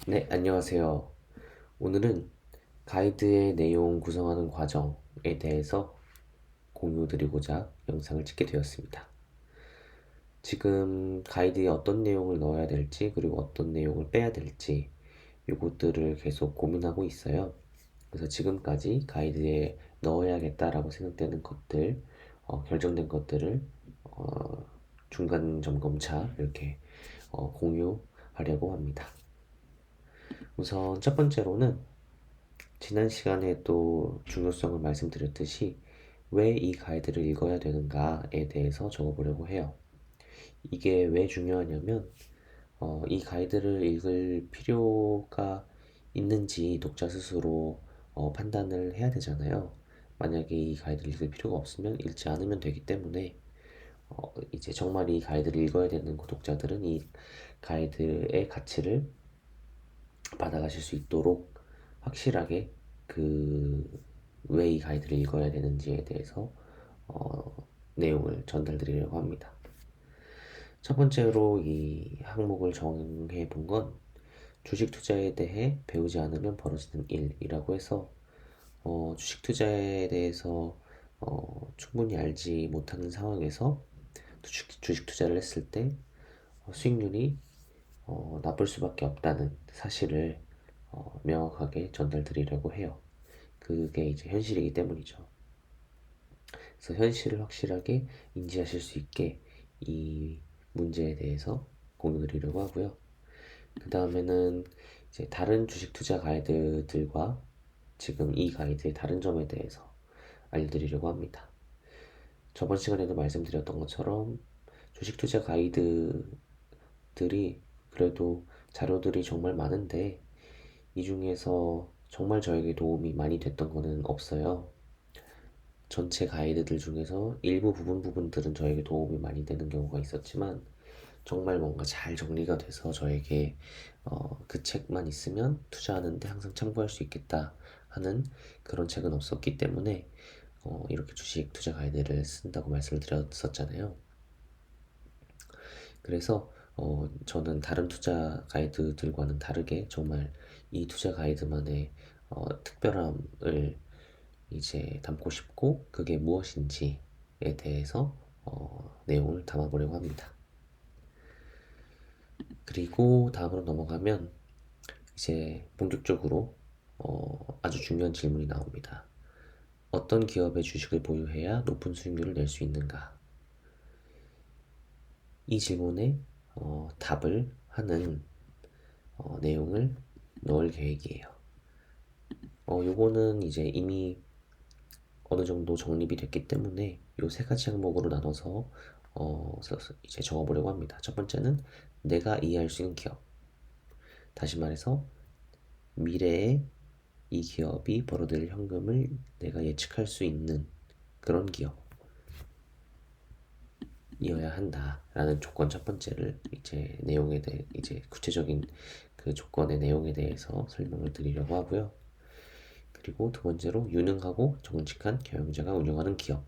네, 안녕하세요. 오늘은 가이드의 내용 구성하는 과정에 대해서 공유드리고자 영상을 찍게 되었습니다. 지금 가이드에 어떤 내용을 넣어야 될지, 그리고 어떤 내용을 빼야 될지, 요것들을 계속 고민하고 있어요. 그래서 지금까지 가이드에 넣어야겠다라고 생각되는 것들, 결정된 것들을 어, 중간 점검차 이렇게 공유하려고 합니다. 우선 첫 번째로는 지난 시간에 또 중요성을 말씀드렸듯이 왜 이 가이드를 읽어야 되는가에 대해서 적어보려고 해요. 이게 왜 중요하냐면, 이 가이드를 읽을 필요가 있는지 독자 스스로 판단을 해야 되잖아요. 만약에 이 가이드를 읽을 필요가 없으면 읽지 않으면 되기 때문에, 이제 정말 이 가이드를 읽어야 되는 구독자들은 이 가이드의 가치를 받아가실 수 있도록 확실하게 그 왜 이 가이드를 읽어야 되는지에 대해서 내용을 전달드리려고 합니다. 첫 번째로 이 항목을 정해 본 건 주식 투자에 대해 배우지 않으면 벌어지는 일이라고 해서 주식 투자에 대해서 충분히 알지 못하는 상황에서 주식 투자를 했을 때 수익률이 나쁠 수밖에 없다는 사실을 명확하게 전달드리려고 해요. 그게 이제 현실이기 때문이죠. 그래서 현실을 확실하게 인지하실 수 있게 이 문제에 대해서 공유드리려고 하고요. 그 다음에는 이제 다른 주식 투자 가이드들과 지금 이 가이드의 다른 점에 대해서 알려드리려고 합니다. 저번 시간에도 말씀드렸던 것처럼 주식 투자 가이드들이 그래도 자료들이 정말 많은데 이 중에서 정말 저에게 도움이 많이 됐던 거는 없어요. 전체 가이드들 중에서 일부 부분들은 저에게 도움이 많이 되는 경우가 있었지만 정말 뭔가 잘 정리가 돼서 저에게 그 책만 있으면 투자하는데 항상 참고할 수 있겠다 하는 그런 책은 없었기 때문에 이렇게 주식 투자 가이드를 쓴다고 말씀을 드렸었잖아요. 그래서 저는 다른 투자 가이드들과는 다르게 정말 이 투자 가이드만의 특별함을 이제 담고 싶고 그게 무엇인지에 대해서 내용을 담아보려고 합니다. 그리고 다음으로 넘어가면 이제 본격적으로 아주 중요한 질문이 나옵니다. 어떤 기업의 주식을 보유해야 높은 수익률을 낼 수 있는가? 이 질문에 답을 하는 내용을 넣을 계획이에요. 요거는 이제 이미 어느 정도 정립이 됐기 때문에 요 세 가지 항목으로 나눠서 이제 적어보려고 합니다. 첫 번째는 내가 이해할 수 있는 기업. 다시 말해서 미래에 이 기업이 벌어들일 현금을 내가 예측할 수 있는 그런 기업이어야 한다라는 조건 첫 번째를 이제 내용에 대해 이제 구체적인 그 조건의 내용에 대해서 설명을 드리려고 하고요. 그리고 두 번째로 유능하고 정직한 경영자가 운영하는 기업.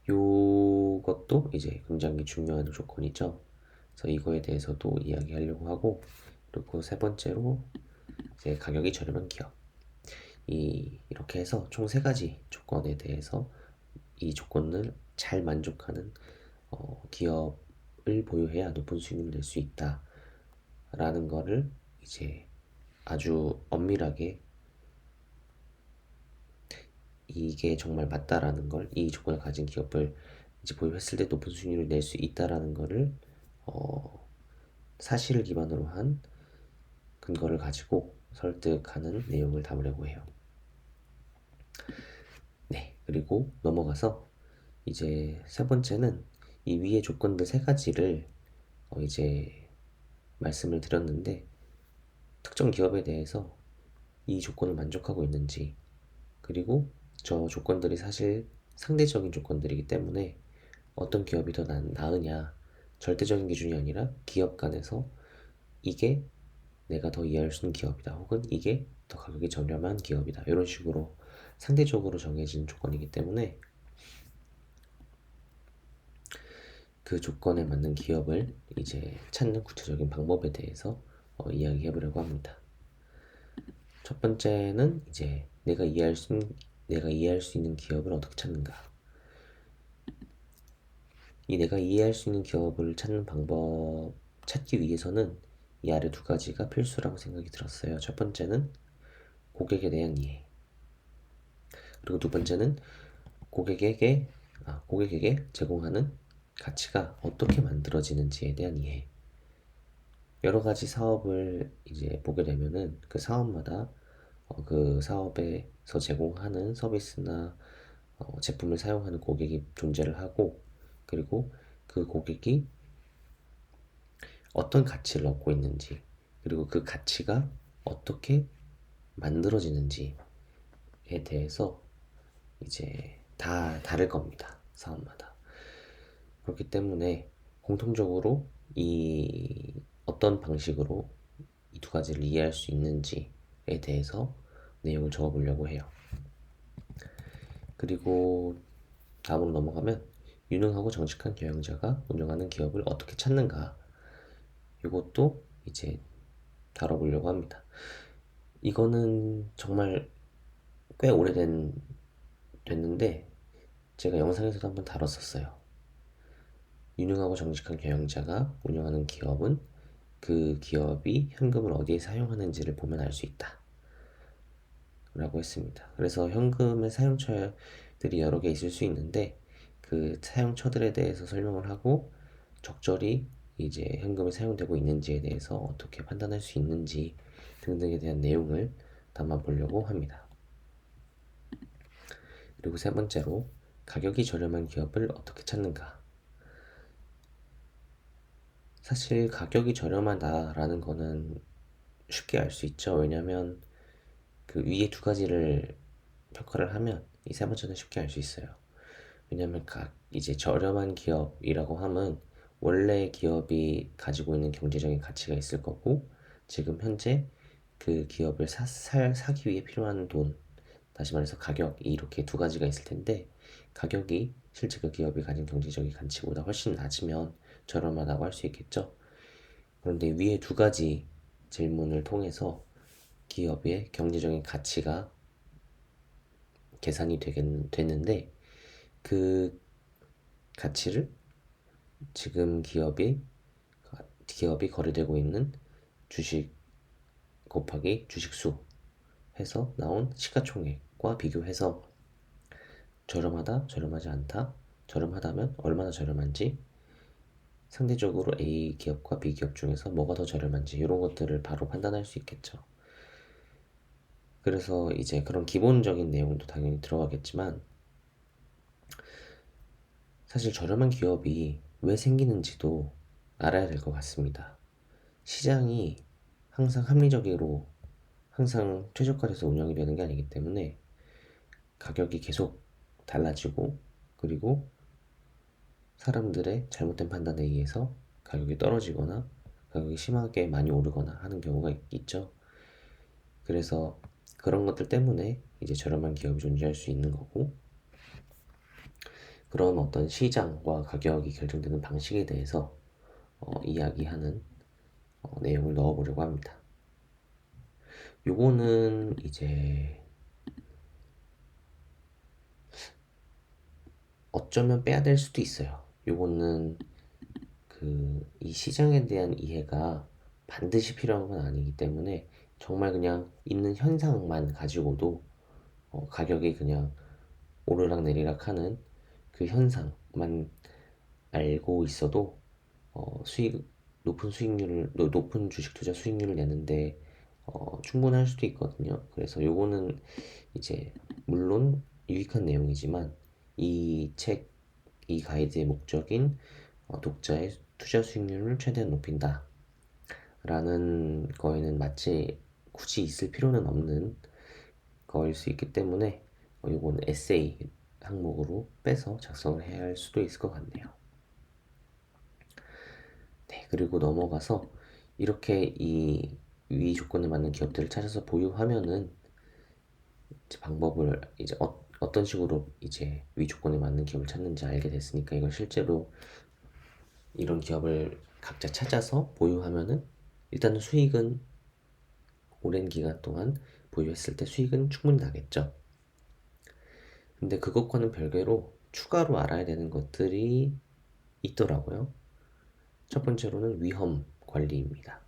요것도 이제 굉장히 중요한 조건이죠. 그래서 이거에 대해서도 이야기하려고 하고, 그리고 세 번째로 이제 가격이 저렴한 기업. 이렇게 해서 총 세 가지 조건에 대해서 이 조건을 잘 만족하는 기업을 보유해야 높은 수익률을 낼 수 있다라는 거를 이제 아주 엄밀하게 이게 정말 맞다라는 걸, 이 조건을 가진 기업을 이제 보유했을 때 높은 수익률을 낼 수 있다라는 거를 어, 사실을 기반으로 한 근거를 가지고 설득하는 내용을 담으려고 해요. 네, 그리고 넘어가서 이제 세 번째는 이 위의 조건들 세 가지를 이제 말씀을 드렸는데 특정 기업에 대해서 이 조건을 만족하고 있는지, 그리고 저 조건들이 사실 상대적인 조건들이기 때문에 어떤 기업이 더 나으냐, 절대적인 기준이 아니라 기업 간에서 이게 내가 더 이해할 수 있는 기업이다, 혹은 이게 더 가격이 저렴한 기업이다, 이런 식으로 상대적으로 정해진 조건이기 때문에 그 조건에 맞는 기업을 이제 찾는 구체적인 방법에 대해서 이야기해 보려고 합니다. 첫 번째는 이제 내가 이해할 수 있는 기업을 어떻게 찾는가. 이 내가 이해할 수 있는 기업을 찾는 방법 찾기 위해서는 이 아래 두 가지가 필수라고 생각이 들었어요. 첫 번째는 고객에 대한 이해. 그리고 두 번째는 고객에게 제공하는 가치가 어떻게 만들어지는지에 대한 이해. 여러 가지 사업을 이제 보게 되면은 그 사업마다 그 사업에서 제공하는 서비스나 제품을 사용하는 고객이 존재를 하고, 그리고 그 고객이 어떤 가치를 얻고 있는지, 그리고 그 가치가 어떻게 만들어지는지에 대해서 이제 다 다를 겁니다. 사업마다. 그렇기 때문에 공통적으로 이 어떤 방식으로 이 두 가지를 이해할 수 있는지에 대해서 내용을 적어 보려고 해요. 그리고 다음으로 넘어가면 유능하고 정직한 경영자가 운영하는 기업을 어떻게 찾는가, 이것도 이제 다뤄보려고 합니다. 이거는 정말 꽤 됐는데 제가 영상에서도 한번 다뤘었어요. 유능하고 정직한 경영자가 운영하는 기업은 그 기업이 현금을 어디에 사용하는지를 보면 알 수 있다 라고 했습니다. 그래서 현금의 사용처들이 여러 개 있을 수 있는데 그 사용처들에 대해서 설명을 하고, 적절히 이제 현금이 사용되고 있는지에 대해서 어떻게 판단할 수 있는지 등등에 대한 내용을 담아보려고 합니다. 그리고 세 번째로 가격이 저렴한 기업을 어떻게 찾는가. 사실 가격이 저렴하다라는 거는 쉽게 알 수 있죠. 왜냐면 그 위에 두 가지를 평가를 하면 이 세 번째는 쉽게 알 수 있어요. 왜냐면 이제 저렴한 기업이라고 하면 원래 기업이 가지고 있는 경제적인 가치가 있을 거고, 지금 현재 그 기업을 사기 위해 필요한 돈, 다시 말해서 가격이 이렇게 두 가지가 있을 텐데, 가격이 실제 그 기업이 가진 경제적인 가치보다 훨씬 낮으면 저렴하다고 할 수 있겠죠. 그런데 위에 두 가지 질문을 통해서 기업의 경제적인 가치가 계산이 되는데, 그 가치를 지금 기업이 거래되고 있는 주식 곱하기 주식수 해서 나온 시가총액과 비교해서 저렴하다, 저렴하지 않다, 저렴하다면 얼마나 저렴한지, 상대적으로 A 기업과 B 기업 중에서 뭐가 더 저렴한지 이런 것들을 바로 판단할 수 있겠죠. 그래서 이제 그런 기본적인 내용도 당연히 들어가겠지만, 사실 저렴한 기업이 왜 생기는지도 알아야 될 것 같습니다. 시장이 항상 합리적으로 항상 최저가에서 운영이 되는 게 아니기 때문에 가격이 계속 달라지고, 그리고 사람들의 잘못된 판단에 의해서 가격이 떨어지거나 가격이 심하게 많이 오르거나 하는 경우가 있죠. 그래서 그런 것들 때문에 이제 저렴한 기업이 존재할 수 있는 거고, 그런 어떤 시장과 가격이 결정되는 방식에 대해서 이야기하는 내용을 넣어보려고 합니다. 요거는 이제 어쩌면 빼야 될 수도 있어요. 요거는 이 시장에 대한 이해가 반드시 필요한 건 아니기 때문에 정말 그냥 있는 현상만 가지고도 가격이 그냥 오르락 내리락 하는 그 현상만 알고 있어도 높은 주식 투자 수익률을 내는데 충분할 수도 있거든요. 그래서 요거는 이제 물론 유익한 내용이지만 이 가이드의 목적인 독자의 투자 수익률을 최대한 높인다 라는 거에는 굳이 있을 필요는 없는 거일 수 있기 때문에 이거는 에세이 항목으로 빼서 작성을 해야 할 수도 있을 것 같네요. 네, 그리고 넘어가서 이렇게 이 위 조건에 맞는 기업들을 찾아서 보유하면은 이제 방법을 이제 어떤 식으로 이제 위 조건에 맞는 기업을 찾는지 알게 됐으니까, 이걸 실제로 이런 기업을 각자 찾아서 보유하면은 일단은 수익은 오랜 기간 동안 보유했을 때 수익은 충분히 나겠죠. 근데 그것과는 별개로 추가로 알아야 되는 것들이 있더라고요. 첫 번째로는 위험 관리입니다.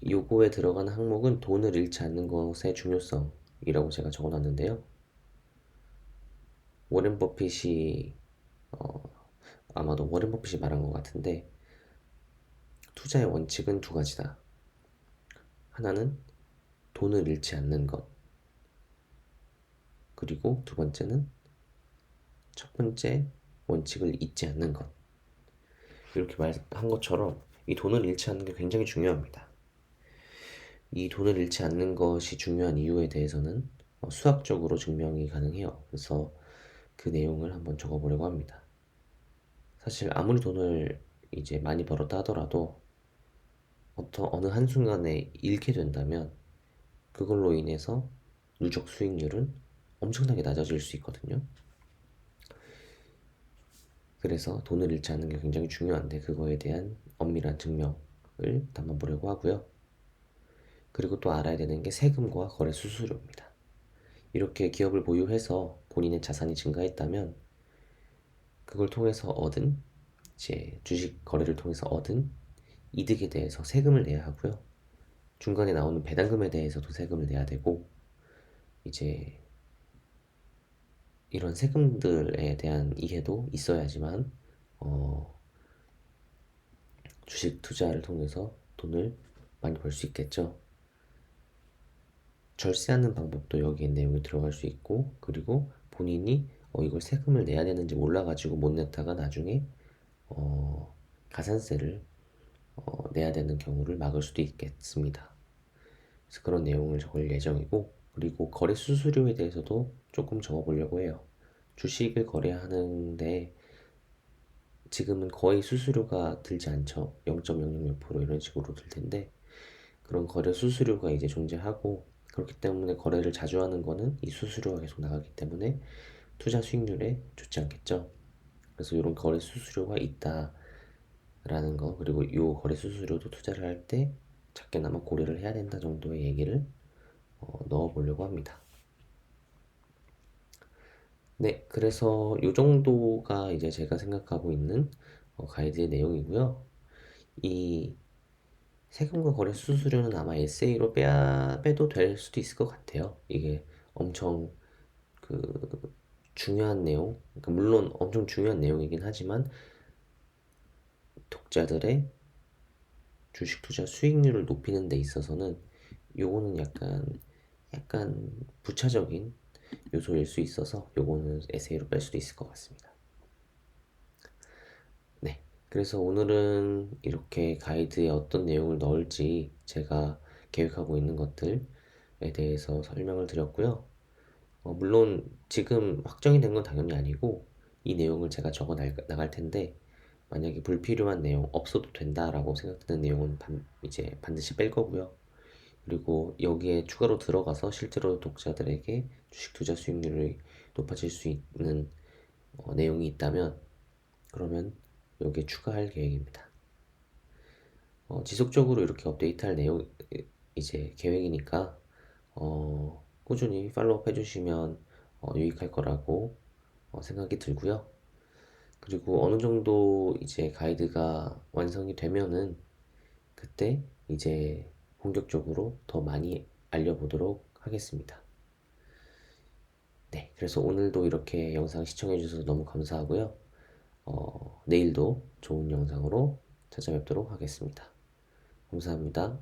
요거에 들어가는 항목은 돈을 잃지 않는 것의 중요성이라고 제가 적어놨는데요. 워렌 버핏이 아마도 워렌 버핏이 말한 것 같은데 투자의 원칙은 두 가지다. 하나는 돈을 잃지 않는 것. 그리고 두 번째는 첫 번째 원칙을 잊지 않는 것. 이렇게 말한 것처럼 이 돈을 잃지 않는 게 굉장히 중요합니다. 이 돈을 잃지 않는 것이 중요한 이유에 대해서는 수학적으로 증명이 가능해요. 그래서 그 내용을 한번 적어보려고 합니다. 사실 아무리 돈을 이제 많이 벌었다 하더라도 어느 한순간에 잃게 된다면 그걸로 인해서 누적 수익률은 엄청나게 낮아질 수 있거든요. 그래서 돈을 잃지 않는 게 굉장히 중요한데 그거에 대한 엄밀한 증명을 담아보려고 하고요. 그리고 또 알아야 되는 게 세금과 거래 수수료입니다. 이렇게 기업을 보유해서 본인의 자산이 증가했다면 그걸 통해서 얻은 이제 주식 거래를 통해서 얻은 이득에 대해서 세금을 내야 하고요. 중간에 나오는 배당금에 대해서도 세금을 내야 되고 이제 이런 세금들에 대한 이해도 있어야지만 주식 투자를 통해서 돈을 많이 벌 수 있겠죠. 절세하는 방법도 여기에 내용이 들어갈 수 있고 그리고 본인이 이걸 세금을 내야 되는지 몰라가지고 못 냈다가 나중에 가산세를 내야 되는 경우를 막을 수도 있겠습니다. 그래서 그런 내용을 적을 예정이고 그리고 거래 수수료에 대해서도 조금 적어보려고 해요. 주식을 거래하는데 지금은 거의 수수료가 들지 않죠. 0.00몇% 이런 식으로 들 텐데 그런 거래 수수료가 이제 존재하고 그렇기 때문에 거래를 자주 하는 거는 이 수수료가 계속 나가기 때문에 투자 수익률에 좋지 않겠죠. 그래서 이런 거래 수수료가 있다라는 거 그리고 이 거래 수수료도 투자를 할 때 작게나마 고려를 해야 된다 정도의 얘기를 넣어보려고 합니다. 네, 그래서 이 정도가 이제 제가 생각하고 있는 가이드의 내용이고요. 이 세금과 거래 수수료는 아마 에세이로 빼도 될 수도 있을 것 같아요. 이게 엄청 그 중요한 내용, 그러니까 물론 엄청 중요한 내용이긴 하지만 독자들의 주식 투자 수익률을 높이는 데 있어서는 요거는 약간 부차적인 요소일 수 있어서 요거는 에세이로 뺄 수도 있을 것 같습니다. 네. 그래서 오늘은 이렇게 가이드에 어떤 내용을 넣을지 제가 계획하고 있는 것들에 대해서 설명을 드렸고요. 물론 지금 확정이 된 건 당연히 아니고 이 내용을 제가 적어 나갈 텐데 만약에 불필요한 내용 없어도 된다라고 생각되는 내용은 이제 반드시 뺄 거고요. 그리고 여기에 추가로 들어가서 실제로 독자들에게 주식 투자 수익률이 높아질 수 있는 내용이 있다면 그러면 여기에 추가할 계획입니다. 지속적으로 이렇게 업데이트할 내용 이제 계획이니까 꾸준히 팔로우업 해주시면 유익할 거라고 생각이 들고요. 그리고 어느 정도 이제 가이드가 완성이 되면은 그때 이제 본격적으로 더 많이 알려보도록 하겠습니다. 네, 그래서 오늘도 이렇게 영상 시청해주셔서 너무 감사하고요. 내일도 좋은 영상으로 찾아뵙도록 하겠습니다. 감사합니다.